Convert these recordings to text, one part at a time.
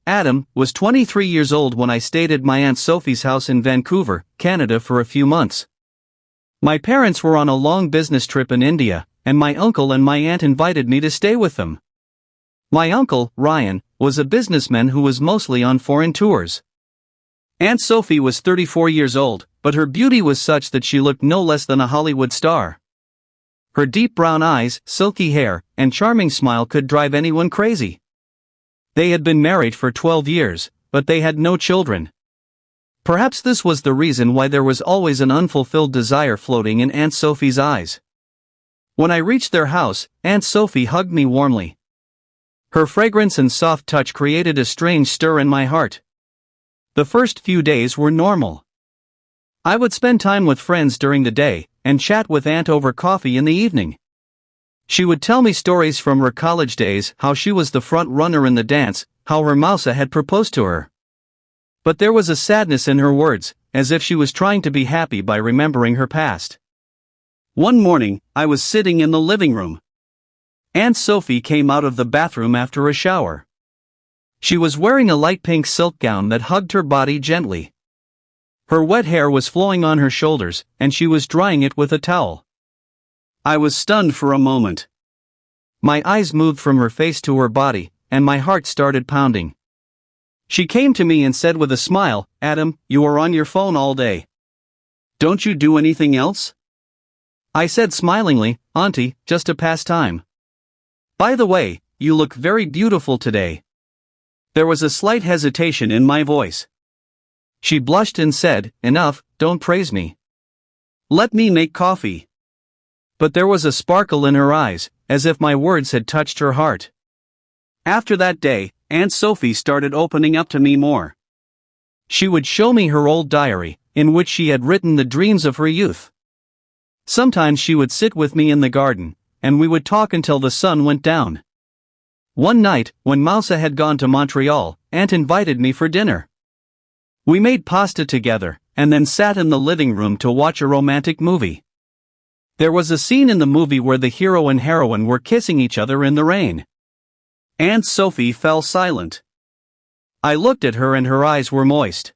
Adam, was 23 years old when I stayed at my Aunt Sophie's house in Vancouver, Canada for a few months. My parents were on a long business trip in India, and my uncle and my aunt invited me to stay with them. My uncle, Ryan, was a businessman who was mostly on foreign tours. Aunt Sophie was 34 years old, but her beauty was such that she looked no less than a Hollywood star. Her deep brown eyes, silky hair, and charming smile could drive anyone crazy. They had been married for 12 years, but they had no children. Perhaps this was the reason why there was always an unfulfilled desire floating in Aunt Sophie's eyes. When I reached their house, Aunt Sophie hugged me warmly. Her fragrance and soft touch created a strange stir in my heart. The first few days were normal. I would spend time with friends during the day, and chat with Aunt over coffee in the evening. She would tell me stories from her college days, how she was the front runner in the dance, how her Mousa had proposed to her. But there was a sadness in her words, as if she was trying to be happy by remembering her past. One morning, I was sitting in the living room. Aunt Sophie came out of the bathroom after a shower. She was wearing a light pink silk gown that hugged her body gently. Her wet hair was flowing on her shoulders, and she was drying it with a towel. I was stunned for a moment. My eyes moved from her face to her body, and my heart started pounding. She came to me and said with a smile, "Adam, you are on your phone all day. Don't you do anything else?" I said smilingly, "Auntie, just a pastime." "By the way, you look very beautiful today." There was a slight hesitation in my voice. She blushed and said, "Enough, don't praise me. Let me make coffee." But there was a sparkle in her eyes, as if my words had touched her heart. After that day, Aunt Sophie started opening up to me more. She would show me her old diary, in which she had written the dreams of her youth. Sometimes she would sit with me in the garden, and we would talk until the sun went down. One night, when Mousa had gone to Montreal, Aunt invited me for dinner. We made pasta together, and then sat in the living room to watch a romantic movie. There was a scene in the movie where the hero and heroine were kissing each other in the rain. Aunt Sophie fell silent. I looked at her and her eyes were moist.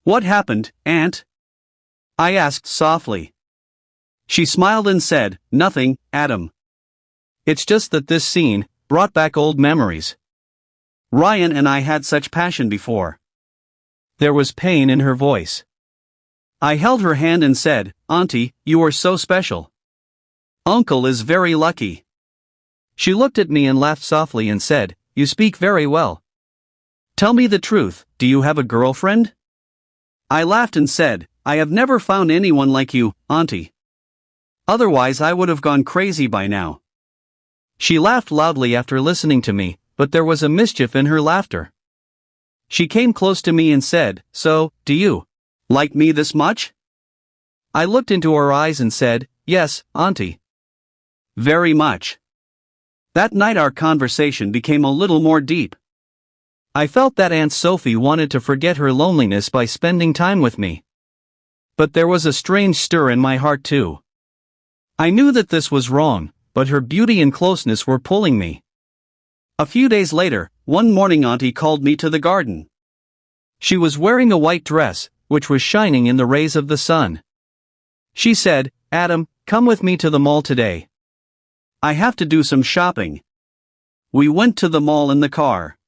"What happened, Aunt?" I asked softly. She smiled and said, "Nothing, Adam. It's just that this scene brought back old memories. Ryan and I had such passion before." There was pain in her voice. I held her hand and said, "Auntie, you are so special. Uncle is very lucky." She looked at me and laughed softly and said, "You speak very well. Tell me the truth, do you have a girlfriend?" I laughed and said, "I have never found anyone like you, Auntie. Otherwise I would have gone crazy by now." She laughed loudly after listening to me, but there was a mischief in her laughter. She came close to me and said, "So, do you like me this much?" I looked into her eyes and said, "Yes, Auntie. Very much." That night our conversation became a little more deep. I felt that Aunt Sophie wanted to forget her loneliness by spending time with me. But there was a strange stir in my heart too. I knew that this was wrong, but her beauty and closeness were pulling me. A few days later, one morning Auntie called me to the garden. She was wearing a white dress, which was shining in the rays of the sun. She said, "Adam, come with me to the mall today. I have to do some shopping." We went to the mall in the car.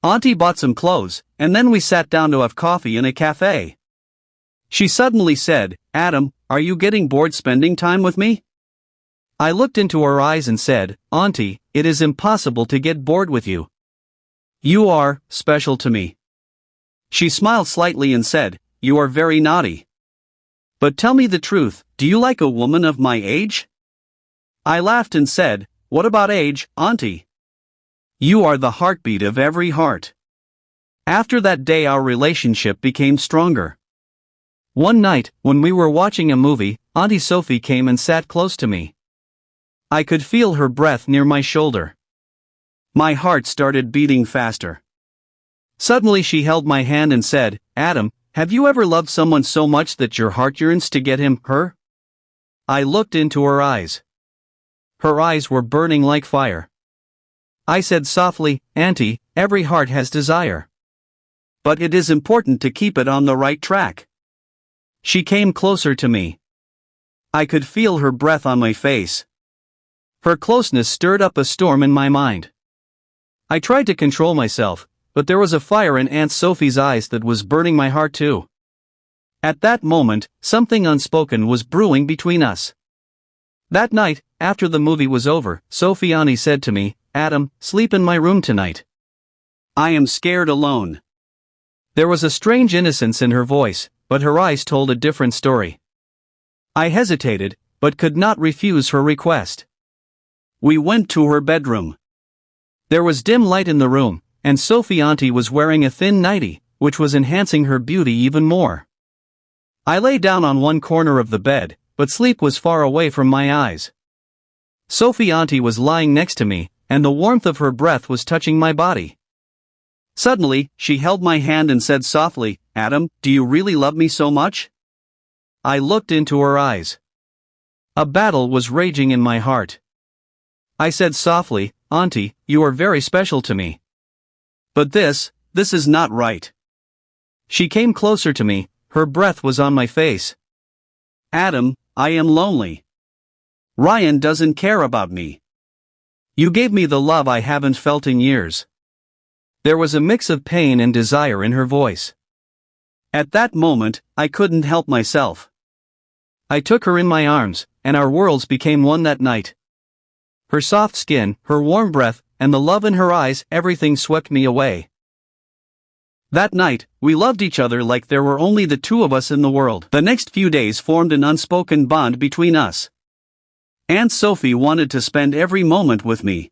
Auntie bought some clothes, and then we sat down to have coffee in a cafe. She suddenly said, "Adam, are you getting bored spending time with me?" I looked into her eyes and said, "Auntie, it is impossible to get bored with you. You are special to me." She smiled slightly and said, "You are very naughty. But tell me the truth, do you like a woman of my age?" I laughed and said, "What about age, Auntie? You are the heartbeat of every heart." After that day our relationship became stronger. One night, when we were watching a movie, Auntie Sophie came and sat close to me. I could feel her breath near my shoulder. My heart started beating faster. Suddenly she held my hand and said, "Adam, have you ever loved someone so much that your heart yearns to get him, her?" I looked into her eyes. Her eyes were burning like fire. I said softly, "Auntie, every heart has desire. But it is important to keep it on the right track. She came closer to me. I could feel her breath on my face. Her closeness stirred up a storm in my mind. I tried to control myself, but there was a fire in Aunt Sophie's eyes that was burning my heart too. At that moment, something unspoken was brewing between us. That night, after the movie was over, Sophie Auntie said to me, "Adam, sleep in my room tonight. I am scared alone." There was a strange innocence in her voice, but her eyes told a different story. I hesitated, but could not refuse her request. We went to her bedroom. There was dim light in the room, and Sophie Auntie was wearing a thin nightie, which was enhancing her beauty even more. I lay down on one corner of the bed, but sleep was far away from my eyes. Sophie Auntie was lying next to me, and the warmth of her breath was touching my body. Suddenly, she held my hand and said softly, "Adam, do you really love me so much?" I looked into her eyes. A battle was raging in my heart. I said softly, "Auntie, you are very special to me. But this is not right." She came closer to me, her breath was on my face. "Adam, I am lonely. Ryan doesn't care about me. You gave me the love I haven't felt in years." There was a mix of pain and desire in her voice. At that moment, I couldn't help myself. I took her in my arms, and our worlds became one that night. Her soft skin, her warm breath, and the love in her eyes, everything swept me away. That night, we loved each other like there were only the two of us in the world. The next few days formed an unspoken bond between us. Aunt Sophie wanted to spend every moment with me.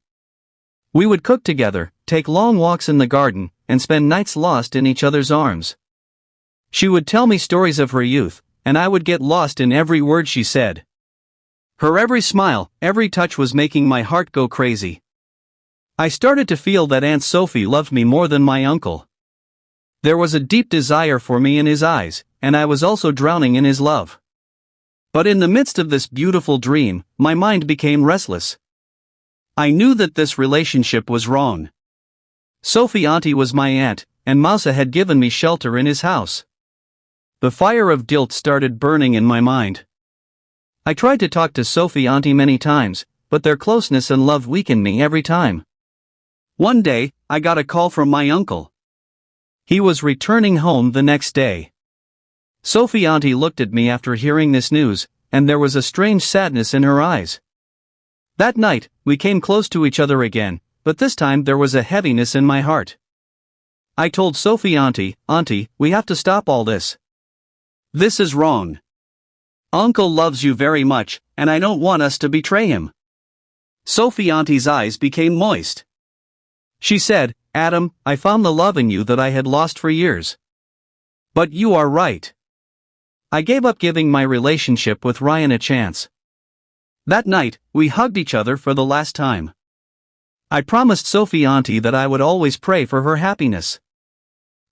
We would cook together, take long walks in the garden, and spend nights lost in each other's arms. She would tell me stories of her youth, and I would get lost in every word she said. Her every smile, every touch was making my heart go crazy. I started to feel that Aunt Sophie loved me more than my uncle. There was a deep desire for me in his eyes, and I was also drowning in his love. But in the midst of this beautiful dream, my mind became restless. I knew that this relationship was wrong. Sophie Auntie was my aunt, and Mousa had given me shelter in his house. The fire of guilt started burning in my mind. I tried to talk to Sophie Auntie many times, but their closeness and love weakened me every time. One day, I got a call from my uncle. He was returning home the next day. Sophie Auntie looked at me after hearing this news, and there was a strange sadness in her eyes. That night, we came close to each other again, but this time there was a heaviness in my heart. I told Sophie Auntie, "Auntie, we have to stop all this. This is wrong. Uncle loves you very much, and I don't want us to betray him." Sophie Auntie's eyes became moist. She said, "Adam, I found the love in you that I had lost for years. But you are right. I gave up giving my relationship with Ryan a chance." That night, we hugged each other for the last time. I promised Sophie Auntie that I would always pray for her happiness.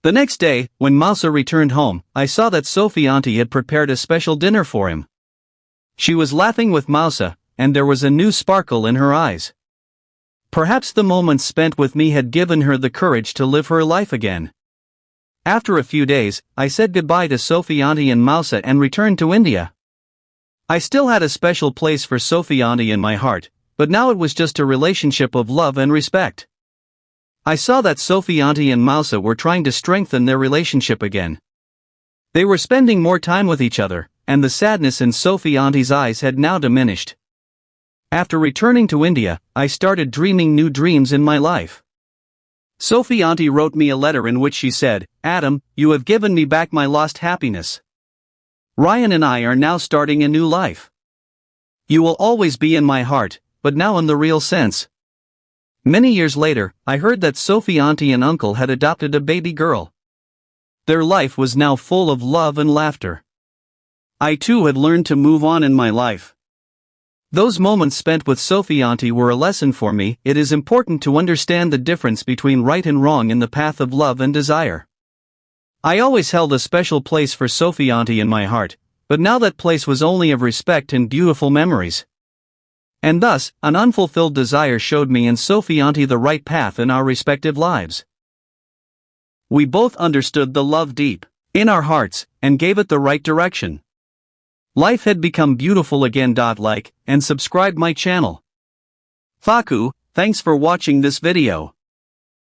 The next day, when Mousa returned home, I saw that Sophie Auntie had prepared a special dinner for him. She was laughing with Mousa, and there was a new sparkle in her eyes. Perhaps the moments spent with me had given her the courage to live her life again. After a few days, I said goodbye to Sophie Auntie and Mousa and returned to India. I still had a special place for Sophie Auntie in my heart, but now it was just a relationship of love and respect. I saw that Sophie Auntie and Mousa were trying to strengthen their relationship again. They were spending more time with each other, and the sadness in Sophie Auntie's eyes had now diminished. After returning to India, I started dreaming new dreams in my life. Sophie Auntie wrote me a letter in which she said, "Adam, you have given me back my lost happiness. Ryan and I are now starting a new life. You will always be in my heart, but now in the real sense." Many years later, I heard that Sophie Auntie and Uncle had adopted a baby girl. Their life was now full of love and laughter. I too had learned to move on in my life. Those moments spent with Sophie Auntie were a lesson for me. It is important to understand the difference between right and wrong in the path of love and desire. I always held a special place for Sophie Auntie in my heart, but now that place was only of respect and beautiful memories. And thus, an unfulfilled desire showed me and Sophie onto the right path in our respective lives. We both understood the love deep in our hearts and gave it the right direction. Life had become beautiful again. Like and subscribe my channel. Faku, thanks for watching this video.